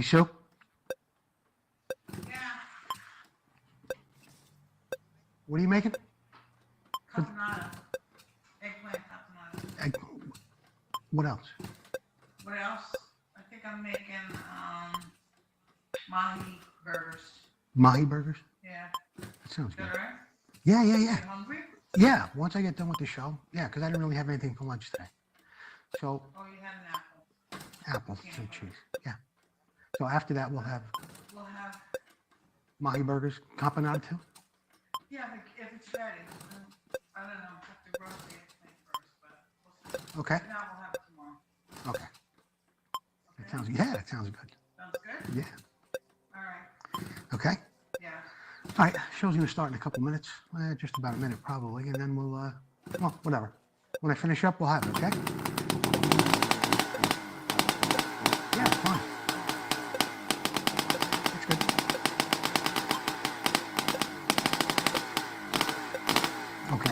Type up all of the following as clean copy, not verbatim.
Hey, Sue? Yeah. What are you making? Caponata. Eggplant caponata. What else? What else? I think I'm making mahi burgers. Mahi burgers? Yeah. That sounds Is good. that right? Yeah. Are you hungry? Yeah, once I get done with the show. Yeah, because I didn't really have anything for lunch today. So, Oh, you had an apple. apples and cheese. Yeah. So after that, we'll have We'll have. mahi burgers, caponata too? Yeah, if it's ready. I don't know. I have to roast the eggplant first, but we'll see. Okay. If not, we'll have it tomorrow. Okay. That sounds good. Sounds good? Yeah. All right. Okay. Yeah. All right, show's gonna start in a couple minutes, just about a minute probably, and then we'll, well, whatever. When I finish up, we'll have it, okay? Yeah, it's fine. That's good. Okay.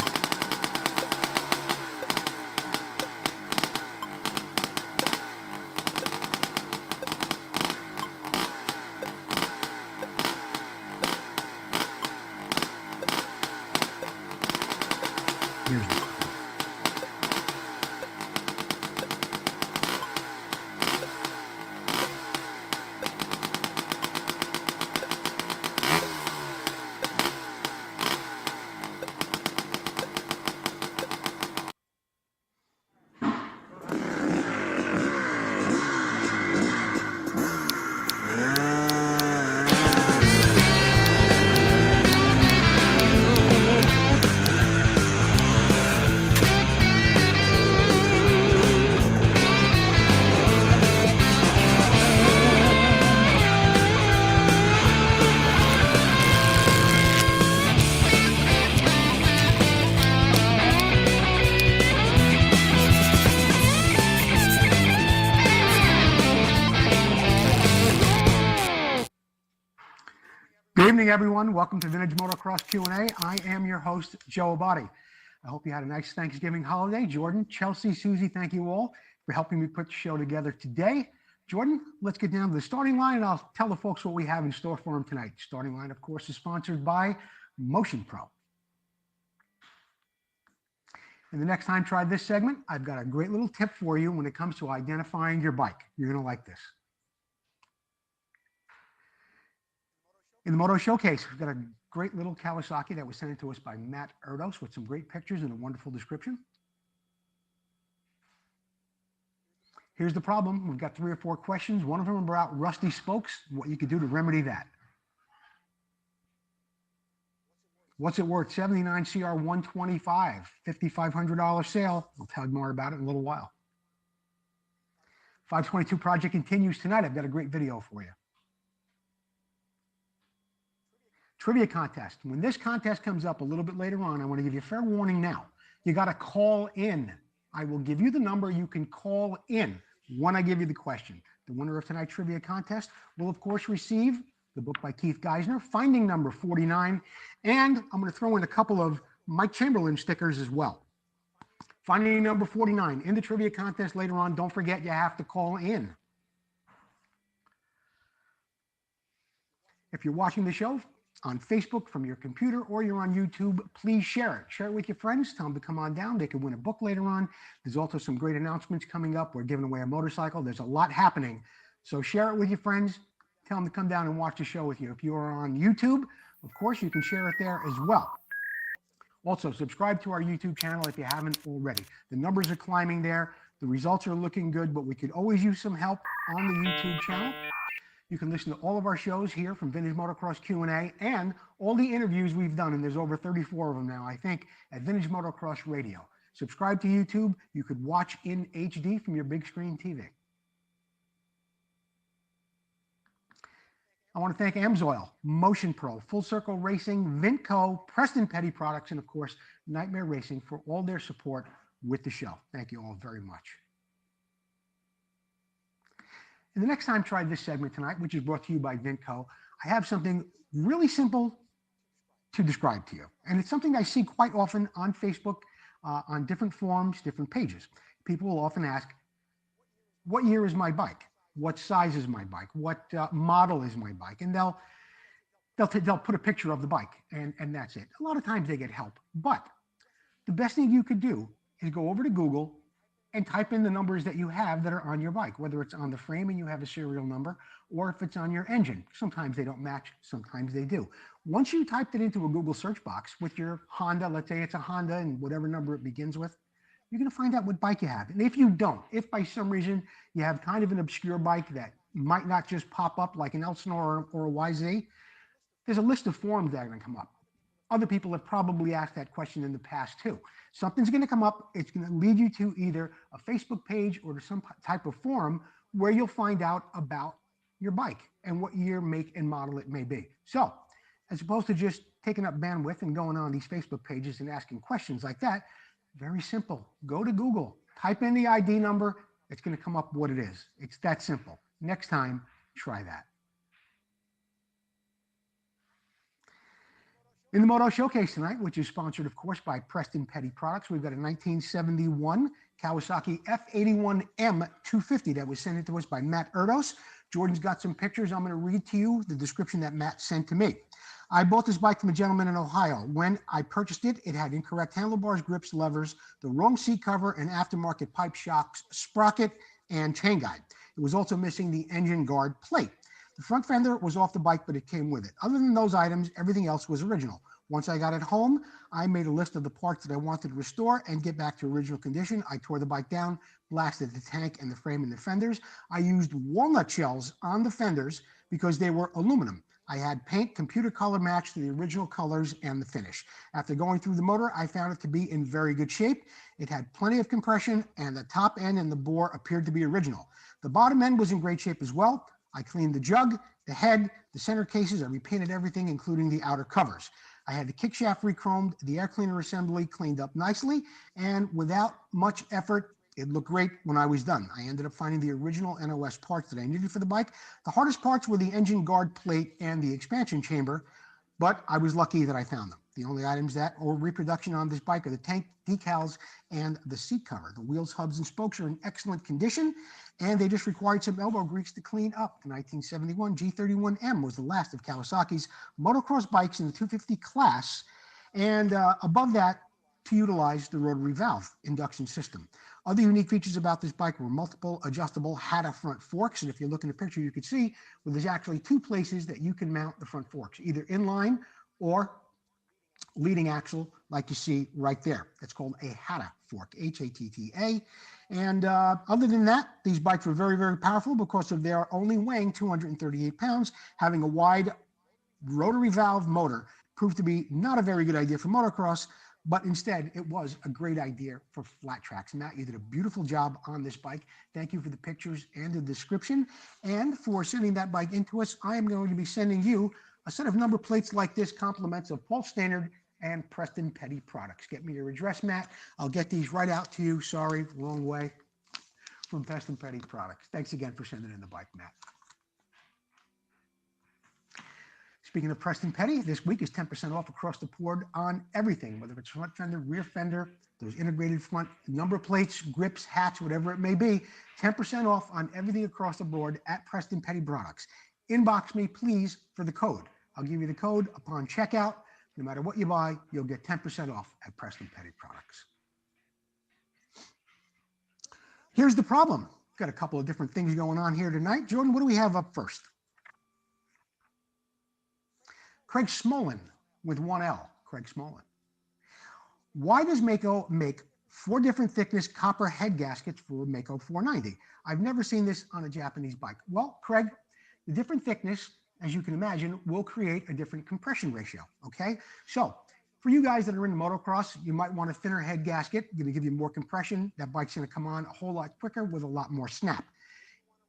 Here's it. Good evening, everyone. Welcome to Vintage Motocross Q&A. I am your host, Joe Abadi. I hope you had a nice Thanksgiving holiday. Jordan, Chelsea, Susie, thank you all for helping me put the show together today. Jordan, let's get down to the starting line, and I'll tell the folks what we have in store for them tonight. Starting line, of course, is sponsored by Motion Pro. And the next time try this segment, I've got a great little tip for you when it comes to identifying your bike. You're going to like this. In the Moto Showcase, we've got a great little Kawasaki that was sent in to us by Matt Erdos with some great pictures and a wonderful description. Here's the problem. We've got 3 or 4 questions. One of them about rusty spokes, what you could do to remedy that. What's it worth? 79 CR 125, $5,500 sale. I'll tell you more about it in a little while. 522 project continues tonight. I've got a great video for you. Trivia contest. When this contest comes up a little bit later on, I want to give you a fair warning now. You got to call in. I will give you the number. You can call in when I give you the question. The winner of tonight's trivia contest will, of course, receive the book by Keith Geisner, Finding Number 49, and I'm going to throw in a couple of Mike Chamberlain stickers as well. Finding Number 49 in the trivia contest later on. Don't forget, you have to call in. If you're watching the show on Facebook from your computer or you're on YouTube, please share it. Share it with your friends. Tell them to come on down. They can win a book later on. There's also some great announcements coming up. We're giving away a motorcycle. There's a lot happening. So share it with your friends. Tell them to come down and watch the show with you. If you are on YouTube, of course, you can share it there as well. Also, subscribe to our YouTube channel if you haven't already. The numbers are climbing there. The results are looking good, but we could always use some help on the YouTube channel. You can listen to all of our shows here from Vintage Motocross Q&A and all the interviews we've done, and there's over 34 of them now, I think, at Vintage Motocross Radio. Subscribe to YouTube. You could watch in HD from your big screen TV. I want to thank AMSOIL, Motion Pro, Full Circle Racing, Vintco, Preston Petty Products, and of course, Nightmare Racing for all their support with the show. Thank you all very much. And the next time try this segment tonight, which is brought to you by Vintco, I have something really simple to describe to you. And it's something I see quite often on Facebook, on different forums, different pages. People will often ask, what year is my bike? what size is my bike, what model is my bike, and they'll put a picture of the bike, and that's it. A lot of times they get help, but the best thing you could do is go over to Google and type in the numbers that you have that are on your bike, whether it's on the frame and you have a serial number, or if it's on your engine. Sometimes they don't match, sometimes they do. Once you typed it into a Google search box with your Honda, let's say it's a Honda and whatever number it begins with, you're going to find out what bike you have. And if you don't, if by some reason you have kind of an obscure bike that might not just pop up like an Elsinore or a YZ, there's a list of forums that are going to come up. Other people have probably asked that question in the past too. Something's going to come up. It's going to lead you to either a Facebook page or to some type of forum where you'll find out about your bike and what year, make, and model it may be. So as opposed to just taking up bandwidth and going on these Facebook pages and asking questions like that, very simple. Go to Google, type in the ID number. It's going to come up what it is. It's that simple. Next time, try that. In the Moto Showcase tonight, which is sponsored, of course, by Preston Petty Products, we've got a 1971 Kawasaki F81M 250 that was sent in to us by Matt Erdos. Jordan's got some pictures. I'm going to read to you the description that Matt sent to me. I bought this bike from a gentleman in Ohio. When I purchased it, it had incorrect handlebars, grips, levers, the wrong seat cover, and aftermarket pipe shocks, sprocket, and chain guide. It was also missing the engine guard plate. The front fender was off the bike, but it came with it. Other than those items, everything else was original. Once I got it home, I made a list of the parts that I wanted to restore and get back to original condition. I tore the bike down, blasted the tank and the frame and the fenders. I used walnut shells on the fenders because they were aluminum. I had paint computer color matched to the original colors and the finish. After going through the motor, I found it to be in very good shape. It had plenty of compression, and the top end and the bore appeared to be original. The bottom end was in great shape as well. I cleaned the jug, the head, the center cases. I repainted everything, including the outer covers. I had the kickshaft re-chromed, the air cleaner assembly cleaned up nicely, and without much effort, it looked great when I was done. I ended up finding the original NOS parts that I needed for the bike. The hardest parts were the engine guard plate and the expansion chamber, but I was lucky that I found them. The only items that are reproduction on this bike are the tank decals and the seat cover. The wheels, hubs, and spokes are in excellent condition, and they just required some elbow grease to clean up. The 1971 G31M was the last of Kawasaki's motocross bikes in the 250 class, and above that, to utilize the rotary valve induction system. Other unique features about this bike were multiple adjustable Hatta front forks, and if you look in the picture, you can see well, there's actually two places that you can mount the front forks, either inline or leading axle, like you see right there. It's called a Hatta fork, H-A-T-T-A. And other than that, these bikes were very, very powerful because of their only weighing 238 pounds. Having a wide rotary valve motor proved to be not a very good idea for motocross, but instead it was a great idea for flat tracks. Matt, you did a beautiful job on this bike. Thank you for the pictures and the description. And for sending that bike into us, I am going to be sending you a set of number plates like this, compliments of Paul Stannard and Preston Petty Products. Get me your address, Matt. I'll get these right out to you. Sorry, wrong way. From Preston Petty Products. Thanks again for sending in the bike, Matt. Speaking of Preston Petty, this week is 10% off across the board on everything, whether it's front fender, rear fender, those integrated front number plates, grips, hats, whatever it may be. 10% off on everything across the board at Preston Petty Products. Inbox me, please, for the code. I'll give you the code upon checkout. No matter what you buy, you'll get 10% off at Preston Petty Products. Here's the problem. Got a couple of different things going on here tonight. Jordan, what do we have up first? Craig Smolin with 1L. Craig Smolin. Why does Mako make 4 different thickness copper head gaskets for Mako 490? I've never seen this on a Japanese bike. Well, Craig, the different thickness, as you can imagine, will create a different compression ratio, okay? So for you guys that are in motocross, you might want a thinner head gasket, going to give you more compression. That bike's going to come on a whole lot quicker with a lot more snap.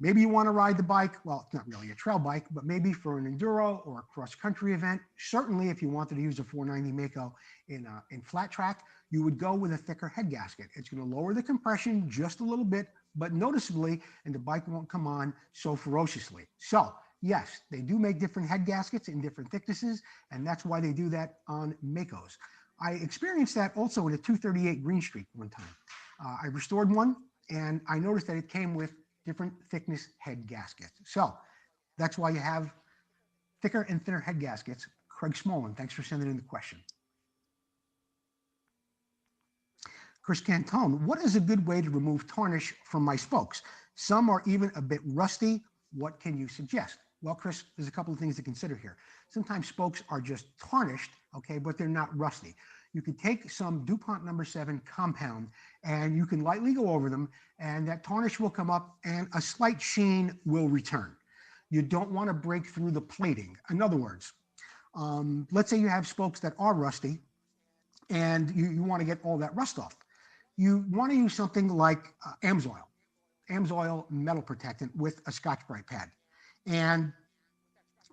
Maybe you want to ride the bike, well, it's not really a trail bike, but maybe for an enduro or a cross-country event. Certainly, if you wanted to use a 490 Mako in flat track, you would go with a thicker head gasket. It's going to lower the compression just a little bit, but noticeably, and the bike won't come on so ferociously. So, yes, they do make different head gaskets in different thicknesses, and that's why they do that on Makos. I experienced that also in a 238 Green Streak one time. I restored one, and I noticed that it came with different thickness head gaskets. So that's why you have thicker and thinner head gaskets. Craig Smolin, thanks for sending in the question. Chris Cantone, what is a good way to remove tarnish from my spokes? Some are even a bit rusty. What can you suggest? Well, Chris, there's a couple of things to consider here. Sometimes spokes are just tarnished, okay, but they're not rusty. You can take some DuPont number 7 compound and you can lightly go over them, and that tarnish will come up and a slight sheen will return. You don't want to break through the plating. In other words, let's say you have spokes that are rusty and you want to get all that rust off. You want to use something like AMSOIL metal protectant with a Scotch-Brite pad. And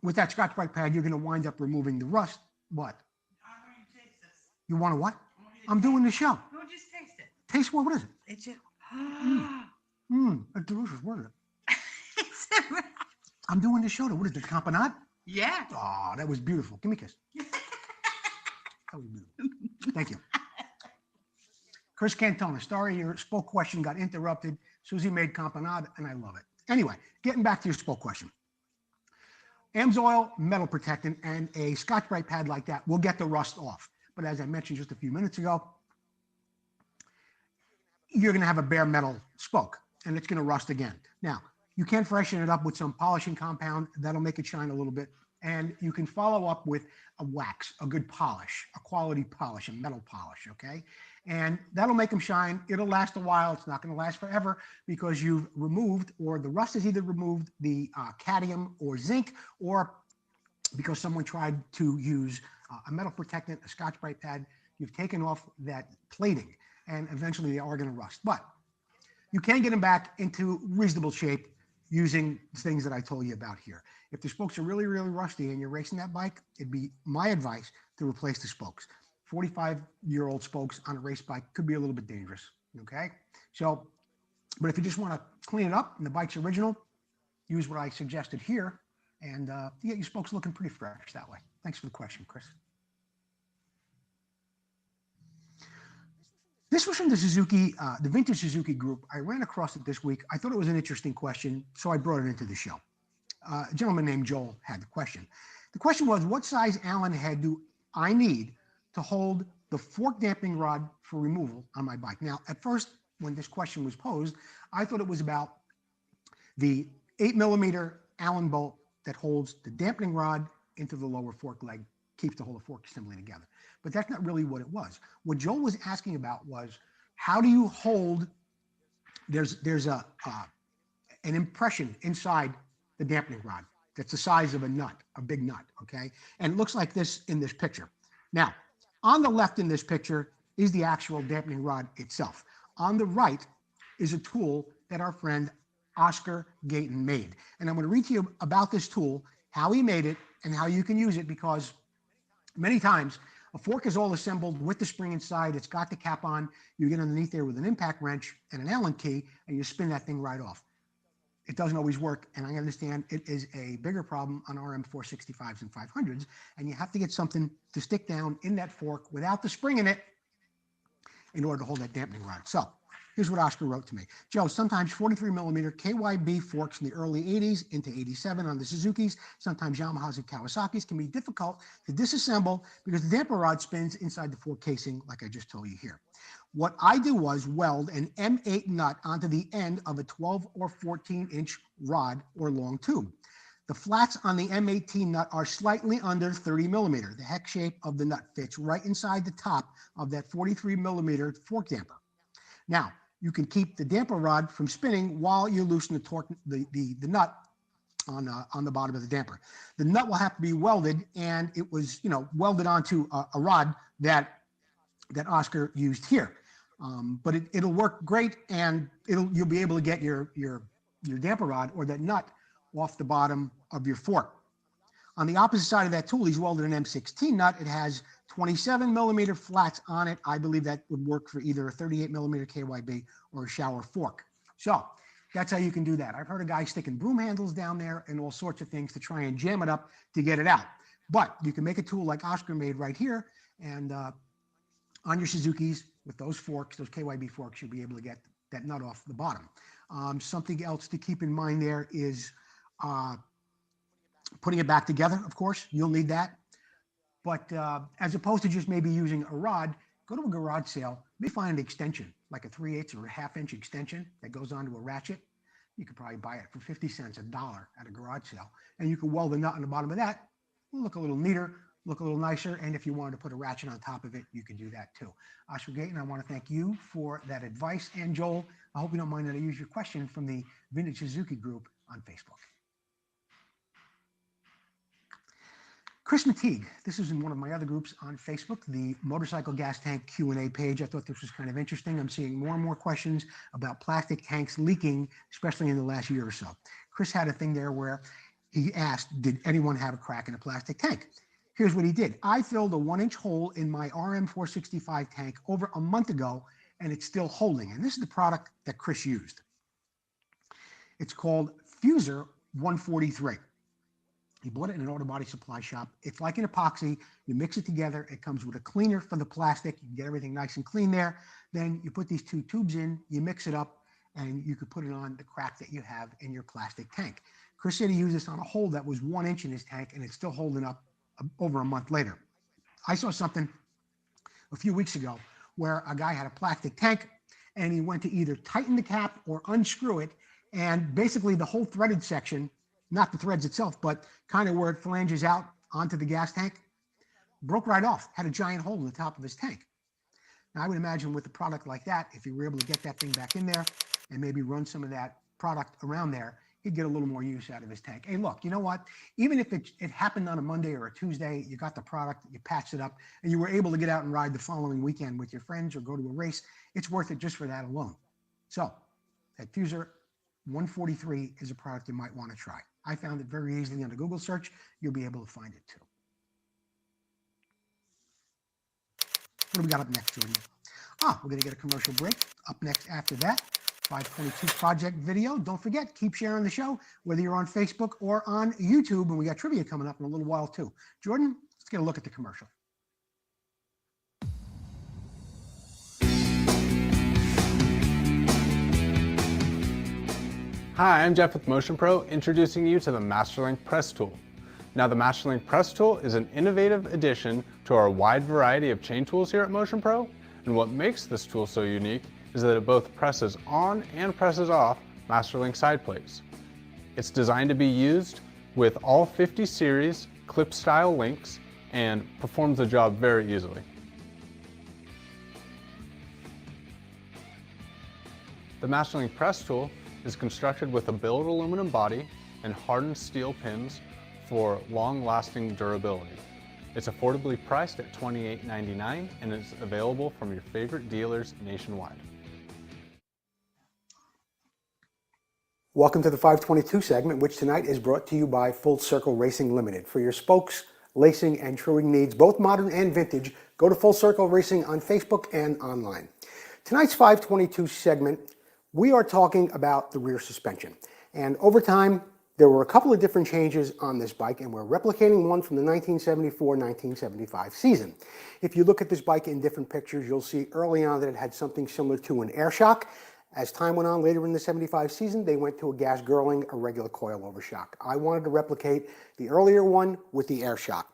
with that Scotch-Brite pad, you're going to wind up removing the rust. What? I want you to taste this. You want to what? I want you to I'm doing the show. No, just taste it. Taste what? What is it? It's just. It's delicious. What is it? I'm doing the show. What is it? Campanade? Yeah. Oh, that was beautiful. Give me a kiss. That was beautiful. Thank you. Chris Cantona, sorry your spoke question got interrupted. Susie made campanade, and I love it. Anyway, getting back to your spoke question. AMSOIL metal protectant and a Scotch-Brite pad like that will get the rust off. But as I mentioned just a few minutes ago, you're going to have a bare metal spoke, and it's going to rust again. Now, you can freshen it up with some polishing compound. That'll make it shine a little bit. And you can follow up with a wax, a good polish, a quality polish, a metal polish, okay? And that'll make them shine. It'll last a while. It's not going to last forever because you've removed, or the rust has either removed the cadmium or zinc, or because someone tried to use a metal protectant, a Scotch-Brite pad, you've taken off that plating, and eventually they are going to rust. But you can get them back into reasonable shape using things that I told you about here. If the spokes are really, really rusty and you're racing that bike, it'd be my advice to replace the spokes. 45-year-old spokes on a race bike could be a little bit dangerous, okay? So, but if you just want to clean it up and the bike's original, use what I suggested here, and you get your spokes looking pretty fresh that way. Thanks for the question, Chris. This was from the Suzuki, the Vintage Suzuki group. I ran across it this week. I thought it was an interesting question, so I brought it into the show. A gentleman named Joel had the question. The question was, what size Allen head do I need to hold the fork damping rod for removal on my bike? Now, at first, when this question was posed, I thought it was about the 8mm Allen bolt that holds the dampening rod into the lower fork leg, keeps the whole fork assembly together. But that's not really what it was. What Joel was asking about was, how do you hold, there's an impression inside the dampening rod that's the size of a nut, a big nut, okay? And it looks like this in this picture. Now, on the left in this picture is the actual dampening rod itself. On the right is a tool that our friend Oscar Gayton made. And I'm going to read to you about this tool, how he made it, and how you can use it, because many times a fork is all assembled with the spring inside. It's got the cap on. You get underneath there with an impact wrench and an Allen key, and you spin that thing right off. It doesn't always work, and I understand it is a bigger problem on RM 465s and 500s, and you have to get something to stick down in that fork without the spring in it in order to hold that dampening rod. So here's what Oscar wrote to me. Joe, sometimes 43mm KYB forks in the early 80s into 87 on the Suzukis, sometimes Yamahas and Kawasaki's can be difficult to disassemble because the damper rod spins inside the fork casing, like I just told you here. What I do was weld an M8 nut onto the end of a 12 or 14-inch rod or long tube. The flats on the M18 nut are slightly under 30mm. The hex shape of the nut fits right inside the top of that 43mm fork damper. Now, you can keep the damper rod from spinning while you loosen the torque, the nut on the bottom of the damper. The nut will have to be welded, and it was, welded onto a rod that Oscar used here. But it'll work great, and you'll be able to get your damper rod or that nut off the bottom of your fork. On the opposite side of that tool, he's welded an M16 nut. It has 27mm flats on it. I believe that would work for either a 38mm KYB or a shower fork. So that's how you can do that. I've heard of guys sticking broom handles down there and all sorts of things to try and jam it up to get it out. But you can make a tool like Oscar made right here, and on your Suzukis with those forks, those KYB forks, you'll be able to get that nut off the bottom. Something else to keep in mind there is putting it back together, of course, you'll need that. But as opposed to just maybe using a rod, go to a garage sale, maybe find an extension, like a 3/8 or a 1/2 inch extension that goes onto a ratchet. You could probably buy it for 50 cents, $1 at a garage sale. And you can weld a nut on the bottom of that, look a little neater, look a little nicer. And if you wanted to put a ratchet on top of it, you can do that too. Oscar Gayton, I want to thank you for that advice. And Joel, I hope you don't mind that I use your question from the Vintage Suzuki group on Facebook. Chris McTeague, this is in one of my other groups on Facebook, the Motorcycle Gas Tank Q&A page. I thought this was kind of interesting. I'm seeing more and more questions about plastic tanks leaking, especially in the last year or so. Chris had a thing there where he asked, did anyone have a crack in a plastic tank? Here's what he did. I filled a 1-inch hole in my RM465 tank over a month ago, and it's still holding. And this is the product that Chris used. It's called Fuser 143. He bought it in an auto body supply shop. It's like an epoxy. You mix it together. It comes with a cleaner for the plastic. You can get everything nice and clean there. Then you put these 2 tubes in, you mix it up, and you could put it on the crack that you have in your plastic tank. Chris said he used this on a hole that was 1 inch in his tank, and it's still holding up over a month later. I saw something a few weeks ago where a guy had a plastic tank, and he went to either tighten the cap or unscrew it, and basically the whole threaded section, not the threads itself, but kind of where it flanges out onto the gas tank, broke right off, had a giant hole in the top of his tank. Now, I would imagine with a product like that, if you were able to get that thing back in there and maybe run some of that product around there, he'd get a little more use out of his tank. Hey, look, you know what? Even if it happened on a Monday or a Tuesday, you got the product, you patched it up, and you were able to get out and ride the following weekend with your friends or go to a race, it's worth it just for that alone. So that Fuser 143 is a product you might want to try. I found it very easily on a Google search. You'll be able to find it too. What do we got up next, Jordan? We're going to get a commercial break. Up next after that, 522 project video. Don't forget, keep sharing the show, whether you're on Facebook or on YouTube. And we got trivia coming up in a little while too. Jordan, let's get a look at the commercial. Hi, I'm Jeff with Motion Pro, introducing you to the Masterlink Press Tool. Now, the Masterlink Press Tool is an innovative addition to our wide variety of chain tools here at Motion Pro, and what makes this tool so unique is that it both presses on and presses off Masterlink side plates. It's designed to be used with all 50 series clip-style links and performs the job very easily. The Masterlink Press Tool is constructed with a billet aluminum body and hardened steel pins for long-lasting durability. It's affordably priced at $28.99 and is available from your favorite dealers nationwide. Welcome to the 522 segment, which tonight is brought to you by Full Circle Racing Limited. For your spokes, lacing, and truing needs, both modern and vintage, go to Full Circle Racing on Facebook and online. Tonight's 522 segment, we are talking about the rear suspension. And over time, there were a couple of different changes on this bike, and we're replicating one from the 1974-1975 season. If you look at this bike in different pictures, you'll see early on that it had something similar to an air shock. As time went on later in the 75 season, they went to a gas Girling, a regular coilover shock. I wanted to replicate the earlier one with the air shock.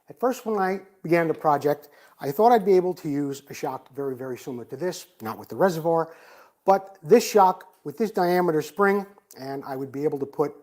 At first, when I began the project, I thought I'd be able to use a shock very, very similar to this, not with the reservoir, but this shock with this diameter spring, and I would be able to put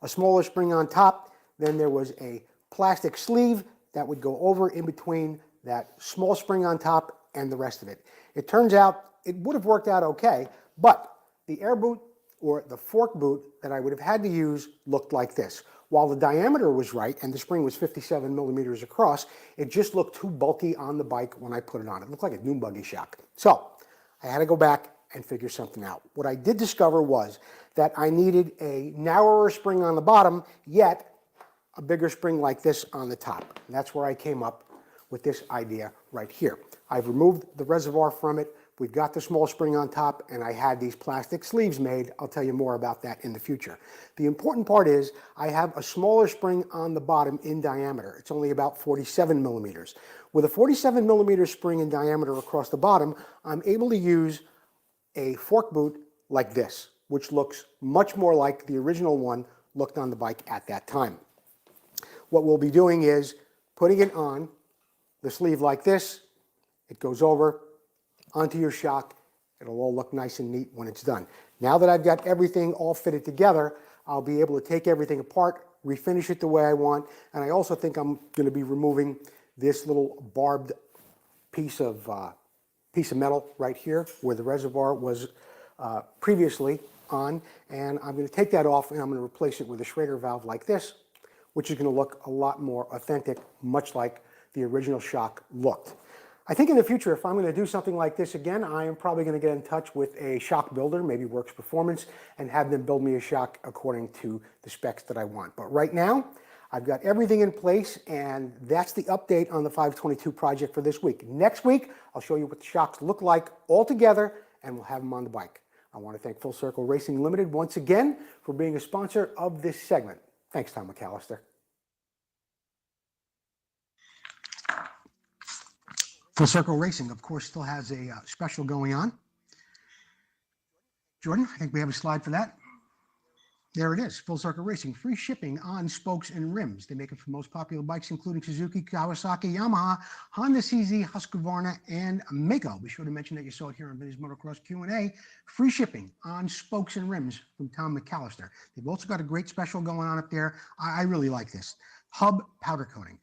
a smaller spring on top. Then there was a plastic sleeve that would go over in between that small spring on top and the rest of it. It turns out it would have worked out okay, but the air boot or the fork boot that I would have had to use looked like this. While the diameter was right and the spring was 57 millimeters across, it just looked too bulky on the bike when I put it on. It looked like a dune buggy shock. So I had to go back and figure something out. What I did discover was that I needed a narrower spring on the bottom, yet a bigger spring like this on the top. And that's where I came up with this idea right here. I've removed the reservoir from it. We've got the small spring on top, and I had these plastic sleeves made. I'll tell you more about that in the future. The important part is I have a smaller spring on the bottom in diameter. It's only about 47 millimeters. With a 47 millimeter spring in diameter across the bottom, I'm able to use a fork boot like this, which looks much more like the original one looked on the bike at that time. What we'll be doing is putting it on the sleeve like this. It goes over onto your shock. It'll all look nice and neat when it's done. Now that I've got everything all fitted together, I'll be able to take everything apart, refinish it the way I want, and I also think I'm going to be removing this little barbed piece of metal right here where the reservoir was previously on, and I'm going to take that off and I'm going to replace it with a Schrader valve like this, which is going to look a lot more authentic, much like the original shock looked. I think in the future, if I'm going to do something like this again, I am probably going to get in touch with a shock builder, maybe Works Performance, and have them build me a shock according to the specs that I want. But right now, I've got everything in place, and that's the update on the 522 project for this week. Next week, I'll show you what the shocks look like all together, and we'll have them on the bike. I want to thank Full Circle Racing Limited once again for being a sponsor of this segment. Thanks, Tom McAllister. Full Circle Racing, of course, still has a special going on. Jordan, I think we have a slide for that. There it is, Full Circle Racing, free shipping on spokes and rims. They make it for most popular bikes, including Suzuki, Kawasaki, Yamaha, Honda CZ, Husqvarna, and Mako. Be sure to mention that you saw it here on Vintage Motocross Q&A. Free shipping on spokes and rims from Tom McAllister. They've also got a great special going on up there. I really like this. Hub powder coating.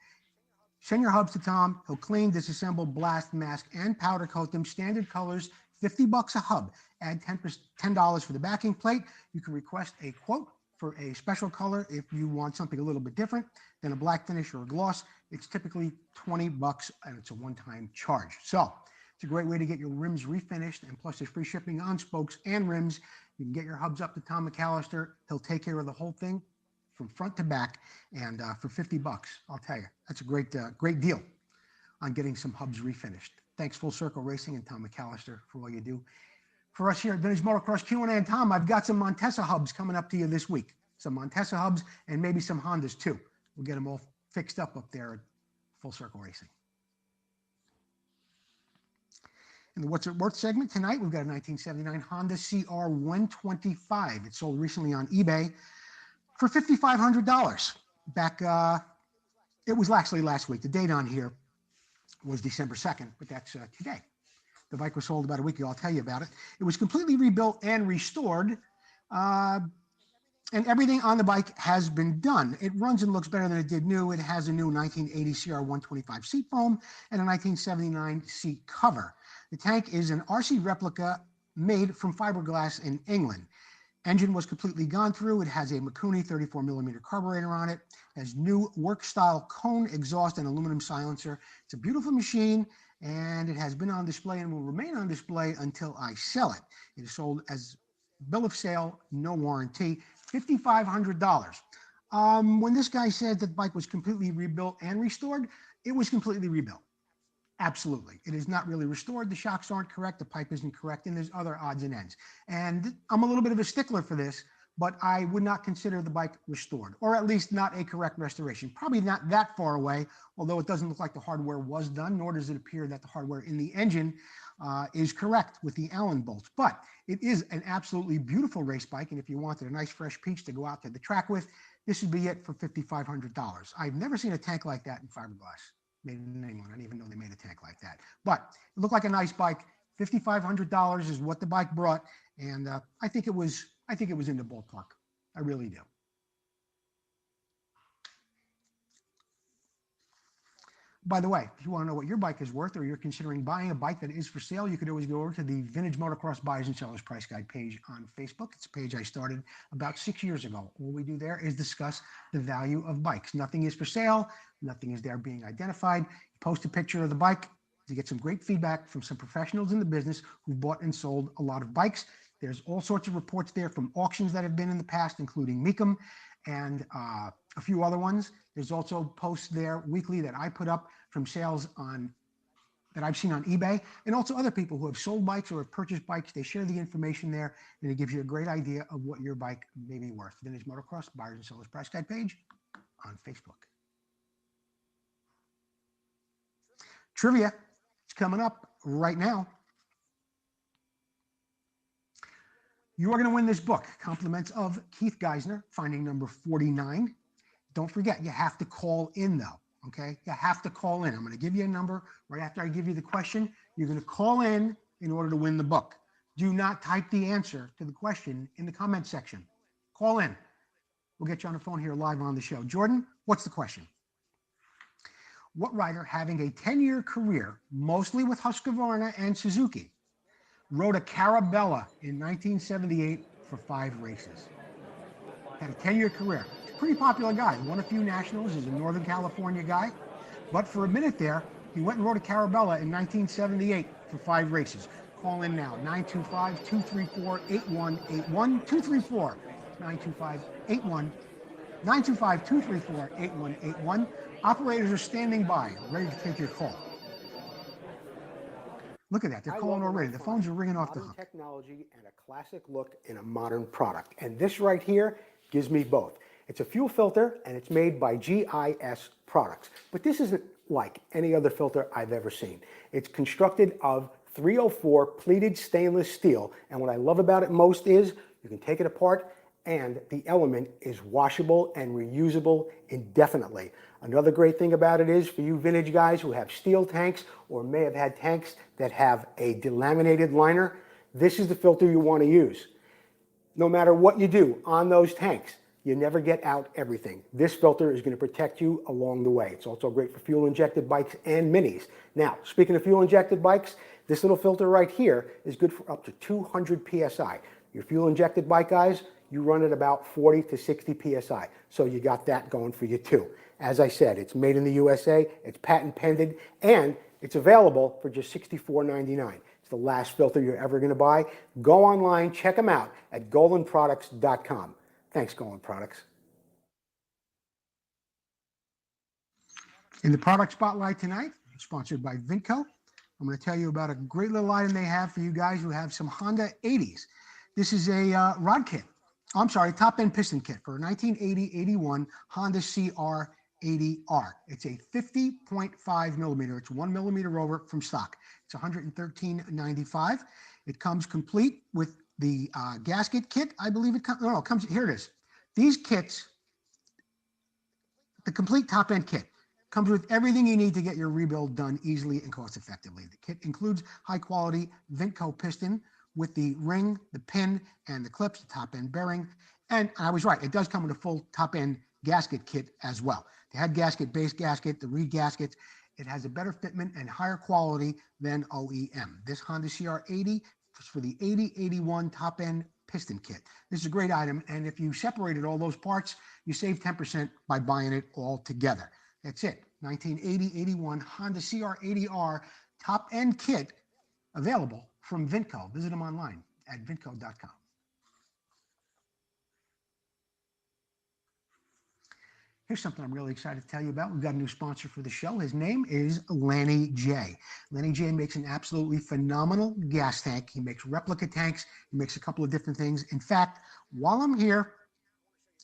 Send your hubs to Tom. He'll clean, disassemble, blast, mask, and powder coat them. Standard colors, $50 a hub. Add $10 for the backing plate. You can request a quote for a special color if you want something a little bit different than a black finish or a gloss. It's typically $20 and it's a one-time charge. So it's a great way to get your rims refinished, and plus there's free shipping on spokes and rims. You can get your hubs up to Tom McAllister. He'll take care of the whole thing from front to back, and for $50, I'll tell you, that's a great deal on getting some hubs refinished. Thanks, Full Circle Racing and Tom McAllister, for all you do for us here at Vintage Motocross Q&A. And Tom, I've got some Montesa hubs coming up to you this week. Some Montesa hubs and maybe some Hondas too. We'll get them all fixed up there at Full Circle Racing. In the What's It Worth segment tonight, we've got a 1979 Honda CR 125. It sold recently on eBay for $5,500. Back, it was actually last week. The date on here was December 2nd, but that's today. The bike was sold about a week ago. I'll tell you about it. It was completely rebuilt and restored, and everything on the bike has been done. It runs and looks better than it did new. It has a new 1980 CR 125 seat foam and a 1979 seat cover. The tank is an RC replica made from fiberglass in England. Engine was completely gone through. It has a Mikuni 34mm carburetor on it. It has new work-style cone exhaust and aluminum silencer. It's a beautiful machine, and it has been on display and will remain on display until I sell it. It is sold as bill of sale, no warranty, $5,500. When this guy said that the bike was completely rebuilt and restored, it was completely rebuilt. Absolutely. It is not really restored. The shocks aren't correct. The pipe isn't correct. And there's other odds and ends. And I'm a little bit of a stickler for this, but I would not consider the bike restored, or at least not a correct restoration. Probably not that far away, although it doesn't look like the hardware was done, nor does it appear that the hardware in the engine is correct with the Allen bolts. But it is an absolutely beautiful race bike. And if you wanted a nice fresh peach to go out to the track with, this would be it for $5,500. I've never seen a tank like that in fiberglass. Made in England. I didn't even know they made a tank like that. But it looked like a nice bike. $5,500 is what the bike brought, and I think it was in the ballpark. I really do. By the way, if you want to know what your bike is worth, or you're considering buying a bike that is for sale, you could always go over to the Vintage Motocross Buyers and Sellers Price Guide page on Facebook. It's a page I started about 6 years ago. All we do there is discuss the value of bikes. Nothing is for sale. Nothing is there being identified. You post a picture of the bike. You get some great feedback from some professionals in the business who bought and sold a lot of bikes. There's all sorts of reports there from auctions that have been in the past, including Mecum and a few other ones. There's also posts there weekly that I put up from sales that I've seen on eBay, and also other people who have sold bikes or have purchased bikes. They share the information there, and it gives you a great idea of what your bike may be worth. Vintage Motocross Buyers and Sellers Price Guide page on Facebook. Trivia, it's coming up right now. You are going to win this book. Compliments of Keith Geisner, finding number 49. Don't forget, you have to call in though, okay? You have to call in. I'm going to give you a number right after I give you the question. You're going to call in order to win the book. Do not type the answer to the question in the comment section. Call in. We'll get you on the phone here live on the show. Jordan, what's the question? What rider having a 10-year career, mostly with Husqvarna and Suzuki, rode a Carabella in 1978 for 5 races? Had a 10-year career. He's a pretty popular guy. Won a few nationals. He's a Northern California guy. But for a minute there, he went and rode a Carabella in 1978 for 5 races. Call in now, 925-234-8181, 925-234-8181. Operators are standing by, ready to take your call. Look at that, they're calling already. The phones are ringing off the hook. Technology and a classic look in a modern product. And this right here gives me both. It's a fuel filter and it's made by GIS products. But this isn't like any other filter I've ever seen. It's constructed of 304 pleated stainless steel. And what I love about it most is you can take it apart and the element is washable and reusable indefinitely. Another great thing about it is for you vintage guys who have steel tanks or may have had tanks that have a delaminated liner, this is the filter you want to use. No matter what you do on those tanks, you never get out everything. This filter is going to protect you along the way. It's also great for fuel-injected bikes and minis. Now, speaking of fuel-injected bikes, this little filter right here is good for up to 200 PSI. Your fuel-injected bike guys, you run at about 40 to 60 PSI. So you got that going for you too. As I said, it's made in the USA, it's patent pending, and it's available for just $64.99. It's the last filter you're ever going to buy. Go online, check them out at golanproducts.com. Thanks, Golan Products. In the product spotlight tonight, sponsored by Vinco, I'm going to tell you about a great little item they have for you guys who have some Honda 80s. This is a rod kit. I'm sorry, top-end piston kit for a 1980-81 Honda CR80R. It's a 50.5 millimeter. It's 1 millimeter over from stock. It's $113.95. It comes complete with the gasket kit. I believe it comes. No, it comes. Here it is. These kits, the complete top-end kit, comes with everything you need to get your rebuild done easily and cost-effectively. The kit includes high-quality Vinco piston with the ring, the pin, and the clips, the top-end bearing. And I was right, it does come with a full top-end gasket kit as well. The head gasket, base gasket, the reed gaskets. It has a better fitment and higher quality than OEM. This Honda CR80 is for the 80-81 top-end piston kit. This is a great item, and if you separated all those parts, you save 10% by buying it all together. That's it. 1980-81 Honda CR80R top-end kit available from Vinco. Visit them online at vinco.com. Here's something I'm really excited to tell you about. We've got a new sponsor for the show. His name is Lanny J. Lanny J makes an absolutely phenomenal gas tank. He makes replica tanks. He makes a couple of different things. In fact, while I'm here,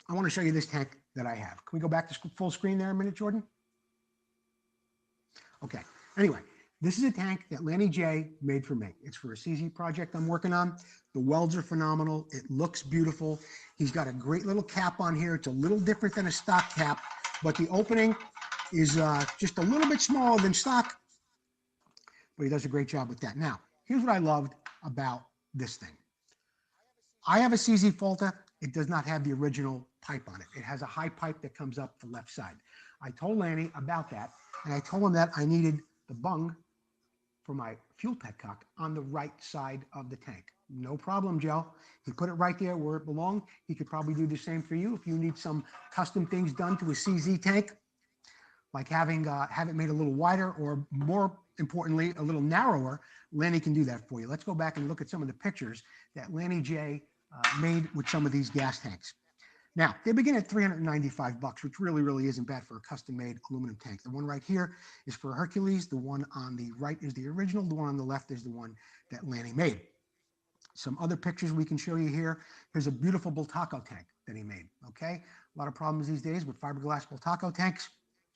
I want to show you this tank that I have. Can we go back to full screen there a minute, Jordan? Okay. Anyway, this is a tank that Lanny J made for me. It's for a CZ project I'm working on. The welds are phenomenal. It looks beautiful. He's got a great little cap on here. It's a little different than a stock cap, but the opening is just a little bit smaller than stock, but he does a great job with that. Now, here's what I loved about this thing. I have a CZ Volta. It does not have the original pipe on it. It has a high pipe that comes up the left side. I told Lanny about that, and I told him that I needed the bung for my fuel petcock on the right side of the tank. No problem, Joe. He put it right there where it belonged. He could probably do the same for you if you need some custom things done to a CZ tank, like have it made a little wider or, more importantly, a little narrower. Lanny can do that for you. Let's go back and look at some of the pictures that Lanny J made with some of these gas tanks. Now, they begin at $395, which really isn't bad for a custom-made aluminum tank. The one right here is for Hercules. The one on the right is the original. The one on the left is the one that Lanny made. Some other pictures we can show you here. Here's a beautiful Bultaco tank that he made, okay? A lot of problems these days with fiberglass Bultaco tanks.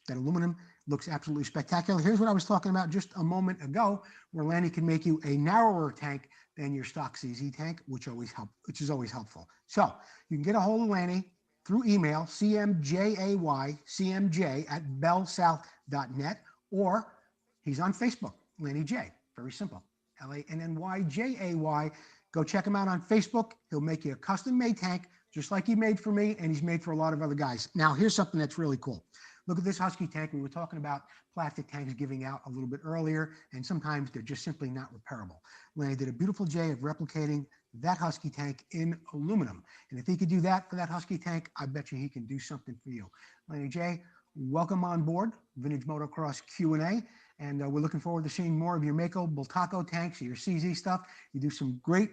That aluminum looks absolutely spectacular. Here's what I was talking about just a moment ago, where Lanny can make you a narrower tank than your stock CZ tank, which is always helpful. So you can get a hold of Lanny through email, cmjay@bellsouth.net, or he's on Facebook, Lanny J. Very simple, LANNYJAY. Go check him out on Facebook. He'll make you a custom-made tank, just like he made for me, and he's made for a lot of other guys. Now, here's something that's really cool. Look at this Husky tank. We were talking about plastic tanks giving out a little bit earlier, and sometimes they're just simply not repairable. Lanny did a beautiful job of replicating that Husky tank in aluminum. And if he could do that for that Husky tank, I bet you he can do something for you. Lanny J, welcome on board Vintage Motocross Q&A. And we're looking forward to seeing more of your Mako Bultaco tanks, your CZ stuff. You do some great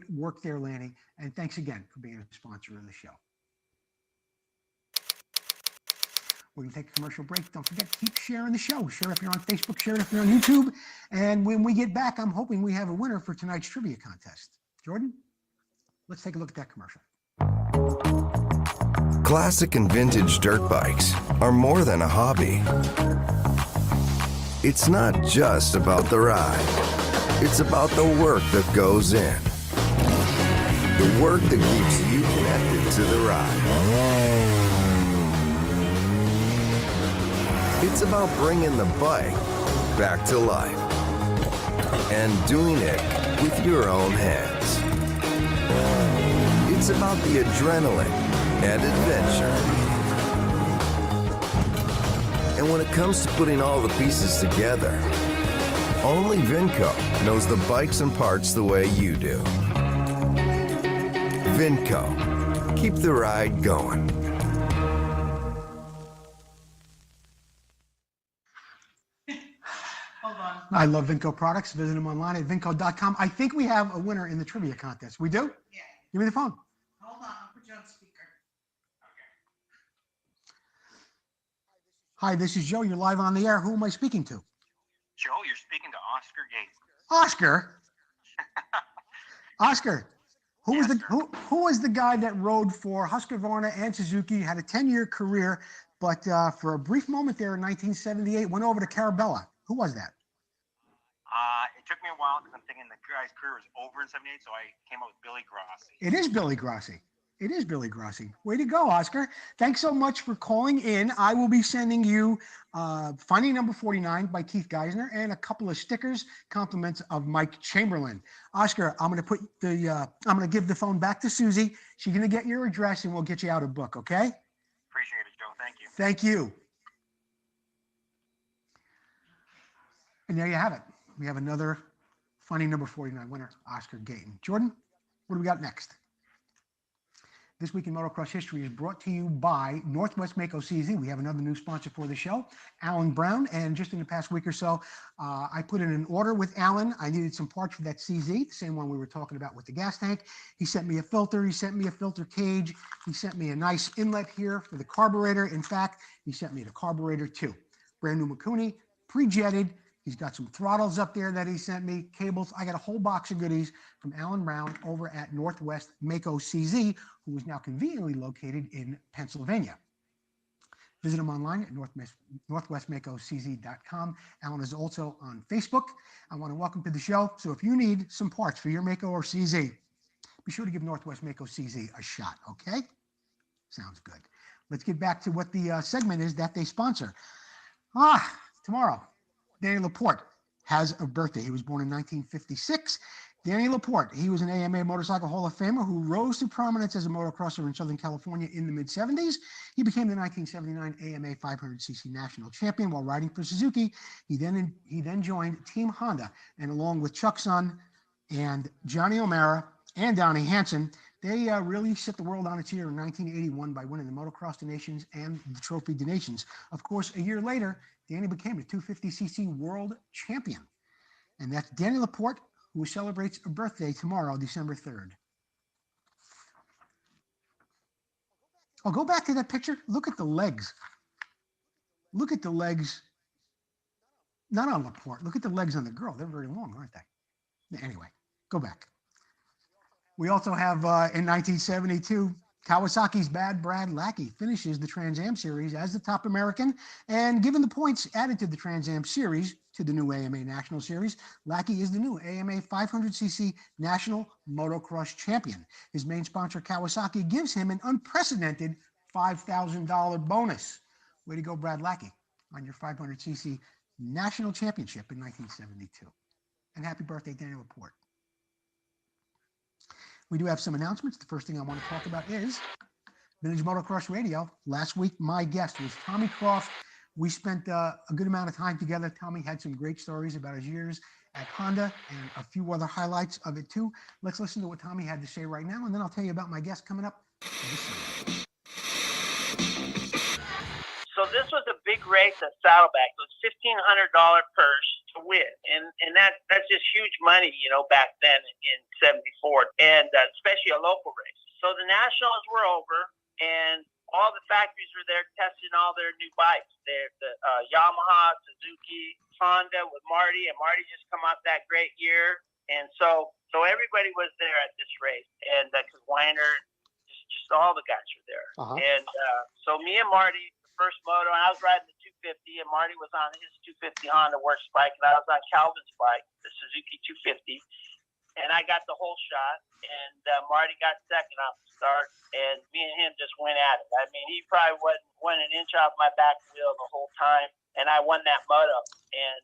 work there, Lanny. And thanks again for being a sponsor of the show. We're going to take a commercial break. Don't forget, keep sharing the show. Share if you're on Facebook, share it if you're on YouTube. And when we get back, I'm hoping we have a winner for tonight's trivia contest. Jordan, let's take a look at that commercial. Classic and vintage dirt bikes are more than a hobby. It's not just about the ride. It's about the work that goes in. The work that keeps you connected to the ride. It's about bringing the bike back to life and doing it with your own hands. It's about the adrenaline and adventure. And when it comes to putting all the pieces together, only Vinco knows the bikes and parts the way you do. Vinco, keep the ride going. Hold on. I love Vinco products. Visit them online at vinco.com. I think we have a winner in the trivia contest. We do? Yeah. Give me the phone. Hold on. I'll put you on speaker. Hi, this is Joe. You're live on the air. Who am I speaking to? Joe, you're speaking to Oscar Gates. Oscar. Oscar. Who was Yes, the sir. who was the guy that rode for Husqvarna and Suzuki, had a 10-year career, but for a brief moment there in 1978 went over to Carabella? Who was that? It took me a while because I'm thinking the guy's career was over in '78, so I came up with Billy Grossi. It is Billy Grossi. It is Billy Grossi. Way to go, Oscar. Thanks so much for calling in. I will be sending you Finding Number 49 by Keith Geisner and a couple of stickers, compliments of Mike Chamberlain. Oscar, I'm going to give the phone back to Susie. She's going to get your address and we'll get you out a book, okay? Appreciate it, Joe. Thank you. Thank you. And there you have it. We have another Finding Number 49 winner, Oscar Gayton. Jordan, what do we got next? This Week in Motocross History is brought to you by Northwest Mako CZ. We have another new sponsor for the show, Alan Brown. And just in the past week or so, I put in an order with Alan. I needed some parts for that CZ, the same one we were talking about with the gas tank. He sent me a filter. He sent me a filter cage. He sent me a nice inlet here for the carburetor. In fact, he sent me the carburetor too. Brand new Mikuni, pre-jetted. He's got some throttles up there that he sent me, cables. I got a whole box of goodies from Alan Brown over at Northwest Mako CZ, who is now conveniently located in Pennsylvania. Visit him online at northwestmakocz.com. Alan is also on Facebook. I want to welcome to the show. So if you need some parts for your Mako or CZ, be sure to give Northwest Mako CZ a shot, okay? Sounds good. Let's get back to what the segment is that they sponsor. Tomorrow. Danny Laporte has a birthday. He was born in 1956. Danny Laporte, he was an AMA Motorcycle Hall of Famer who rose to prominence as a motocrosser in Southern California in the mid-70s. He became the 1979 AMA 500cc national champion while riding for Suzuki. He then joined Team Honda, and along with Chuck Sun and Johnny O'Mara and Donnie Hansen, they really set the world on its ear in 1981 by winning the Motocross des Nations and the Trophy des Nations. Of course, a year later, Danny became the 250cc world champion. And that's Danny Laporte, who celebrates a birthday tomorrow, December 3rd. Oh, go back to that picture. Look at the legs. Look at the legs. Not on Laporte. Look at the legs on the girl. They're very long, aren't they? Anyway, go back. We also have, in 1972, Kawasaki's bad Brad Lackey finishes the Trans Am Series as the top American, and given the points added to the Trans Am Series to the new AMA National Series, Lackey is the new AMA 500cc National Motocross Champion. His main sponsor, Kawasaki, gives him an unprecedented $5,000 bonus. Way to go, Brad Lackey, on your 500cc National Championship in 1972. And happy birthday, Daniel Laporte. We do have some announcements. The first thing I want to talk about is Vintage Motocross Radio. Last week, my guest was Tommy Croft. We spent a good amount of time together. Tommy had some great stories about his years at Honda and a few other highlights of it too. Let's listen to what Tommy had to say right now, and then I'll tell you about my guest coming up. So this was a big race at Saddleback. It was $1,500 purse to win, and that's just huge money, you know, back then in '74, and especially a local race. So the nationals were over, and all the factories were there testing all their new bikes. They're the Yamaha, Suzuki, Honda with Marty, and Marty just come off that great year, and so everybody was there at this race, and because Weiner, just all the guys were there, and so me and Marty. First moto, and I was riding the 250, and Marty was on his 250 Honda Works bike, and I was on Calvin's bike, the Suzuki 250, and I got the whole shot, and Marty got second off the start, and me and him just went at it. I mean, he probably went an inch off my back wheel the whole time, and I won that moto. And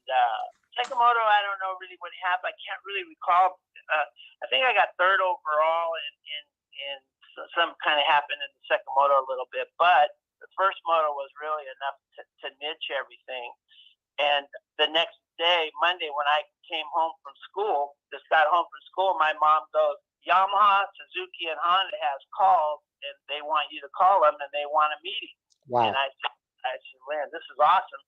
second moto, I don't know really what happened. I can't really recall. I think I got third overall, and some kind of happened in the second moto a little bit, but the first moto was really enough to niche everything. And the next day, Monday, when I came home from school, just got home from school, my mom goes, Yamaha, Suzuki, and Honda has called, and they want you to call them, and they want a meeting. Wow. And I said, man, this is awesome.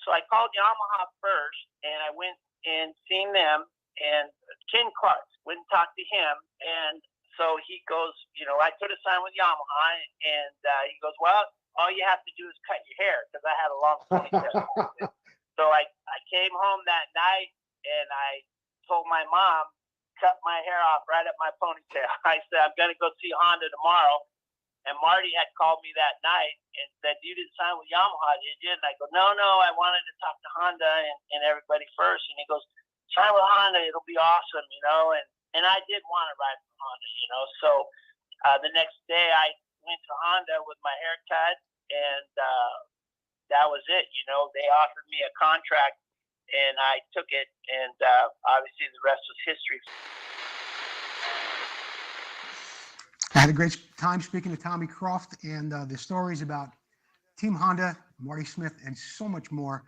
So I called Yamaha first, and I went and seen them, and Ken Clark, went and talked to him, and so he goes, you know, I could have signed with Yamaha, and he goes, well, all you have to do is cut your hair, because I had a long ponytail. So I came home that night, and I told my mom, cut my hair off right at my ponytail. I said, I'm going to go see Honda tomorrow. And Marty had called me that night and said, you didn't sign with Yamaha, did you? And I go, no, I wanted to talk to Honda and everybody first. And he goes, sign with Honda, it'll be awesome, you know. And I did want to ride for Honda, you know. So the next day I went to Honda with my haircut, and that was it. You know, they offered me a contract, and I took it, and obviously the rest was history. I had a great time speaking to Tommy Croft, and the stories about Team Honda, Marty Smith, and so much more.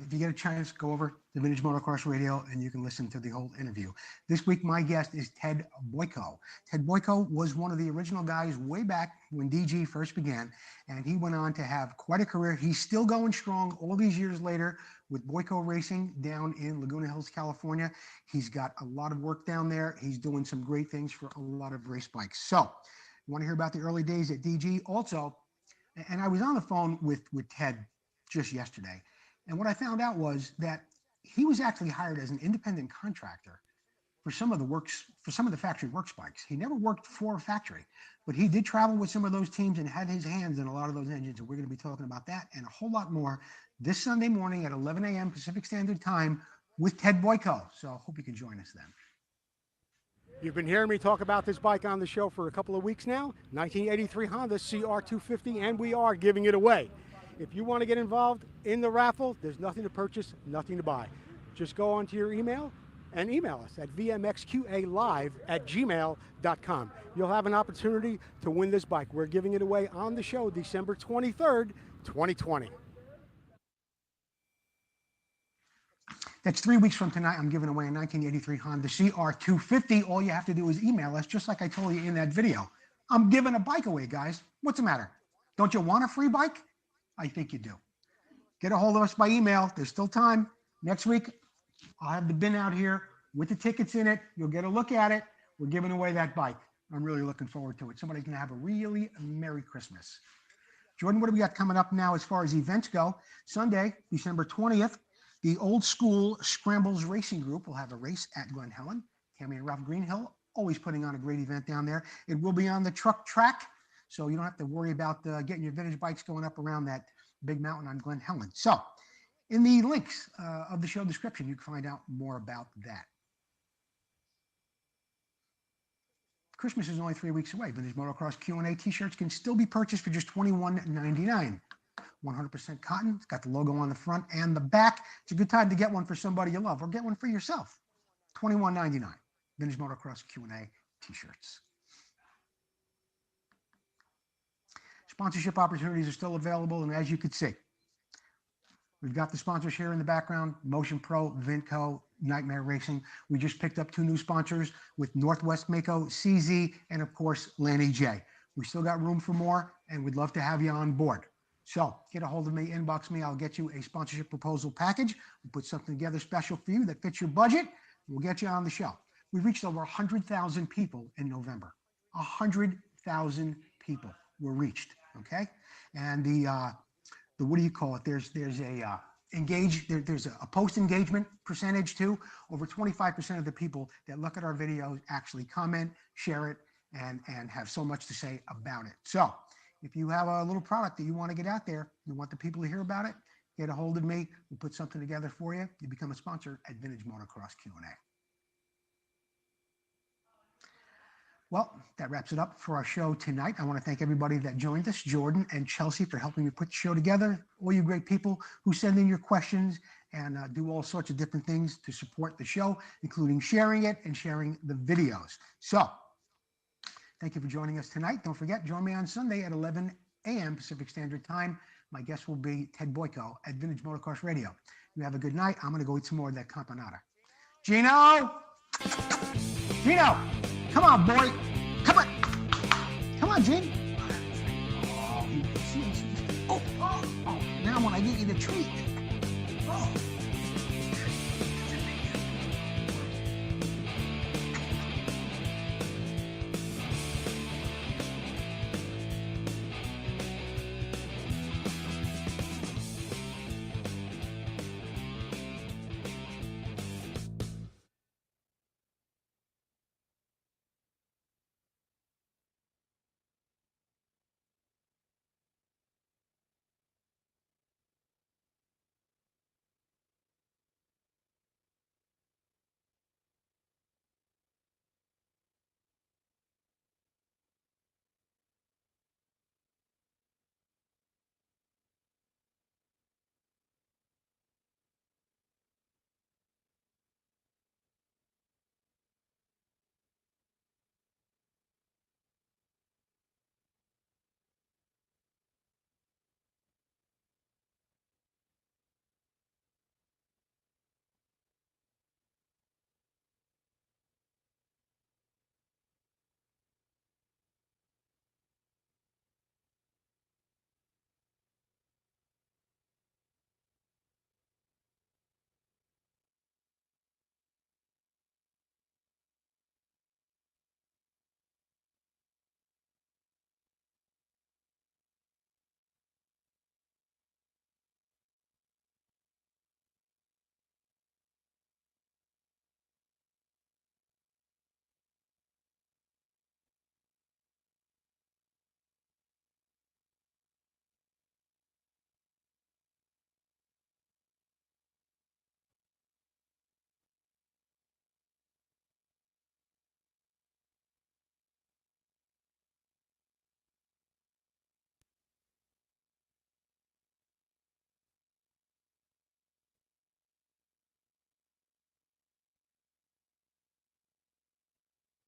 If you get a chance, go over to Vintage Motocross Radio and you can listen to the whole interview. This week, my guest is Ted Boyko. Ted Boyko was one of the original guys way back when DG first began, and he went on to have quite a career. He's still going strong all these years later with Boyko Racing down in Laguna Hills, California. He's got a lot of work down there. He's doing some great things for a lot of race bikes. So, you want to hear about the early days at DG? Also, and I was on the phone with Ted just yesterday, and what I found out was that he was actually hired as an independent contractor for some of the factory works bikes. He never worked for a factory, but he did travel with some of those teams and had his hands in a lot of those engines. And we're going to be talking about that and a whole lot more this Sunday morning at 11 a.m. Pacific Standard Time with Ted Boyko. So I hope you can join us then. You've been hearing me talk about this bike on the show for a couple of weeks now, 1983 Honda CR250, and we are giving it away. If you want to get involved in the raffle, there's nothing to purchase, nothing to buy. Just go onto your email and email us at vmxqalive@gmail.com. You'll have an opportunity to win this bike. We're giving it away on the show December 23rd, 2020. That's 3 weeks from tonight. I'm giving away a 1983 Honda CR250. All you have to do is email us, just like I told you in that video. I'm giving a bike away, guys. What's the matter? Don't you want a free bike? I think you do. Get a hold of us by email. There's still time. Next week, I'll have the bin out here with the tickets in it. You'll get a look at it. We're giving away that bike. I'm really looking forward to it. Somebody's going to have a really Merry Christmas. Jordan, what do we got coming up now as far as events go? Sunday, December 20th, the Old School Scrambles Racing Group will have a race at Glen Helen. Tammy and Ralph Greenhill always putting on a great event down there. It will be on the truck track so you don't have to worry about getting your vintage bikes going up around that big mountain on Glen Helen. So in the links of the show description, you can find out more about that. Christmas is only 3 weeks away. Vintage Motocross Q&A T-shirts can still be purchased for just $21.99. 100% cotton. It's got the logo on the front and the back. It's a good time to get one for somebody you love or get one for yourself. $21.99. Vintage Motocross Q&A T-shirts. Sponsorship opportunities are still available, and as you can see, we've got the sponsors here in the background: Motion Pro, Vinco, Nightmare Racing. We just picked up 2 new sponsors with Northwest Mako, CZ, and of course, Lanny J. We still got room for more, and we'd love to have you on board. So get a hold of me, inbox me. I'll get you a sponsorship proposal package. We'll put something together special for you that fits your budget. We'll get you on the show. We reached over 100,000 people in November. 100,000 people were reached. Okay, and the what do you call it? There's a there's a post engagement percentage too. Over 25% of the people that look at our videos actually comment, share it, and have so much to say about it. So if you have a little product that you want to get out there, you want the people to hear about it, get a hold of me. We'll put something together for you. You become a sponsor at Vintage Motocross Q&A. Well, that wraps it up for our show tonight. I want to thank everybody that joined us, Jordan and Chelsea, for helping me put the show together. All you great people who send in your questions and do all sorts of different things to support the show, including sharing it and sharing the videos. So thank you for joining us tonight. Don't forget, join me on Sunday at 11 a.m. Pacific Standard Time. My guest will be Ted Boyko at Vintage Motocross Radio. You have a good night. I'm going to go eat some more of that campanata. Gino! Come on, boy. Come on. Come on, Gene. Oh, now when I get you the treat. Oh.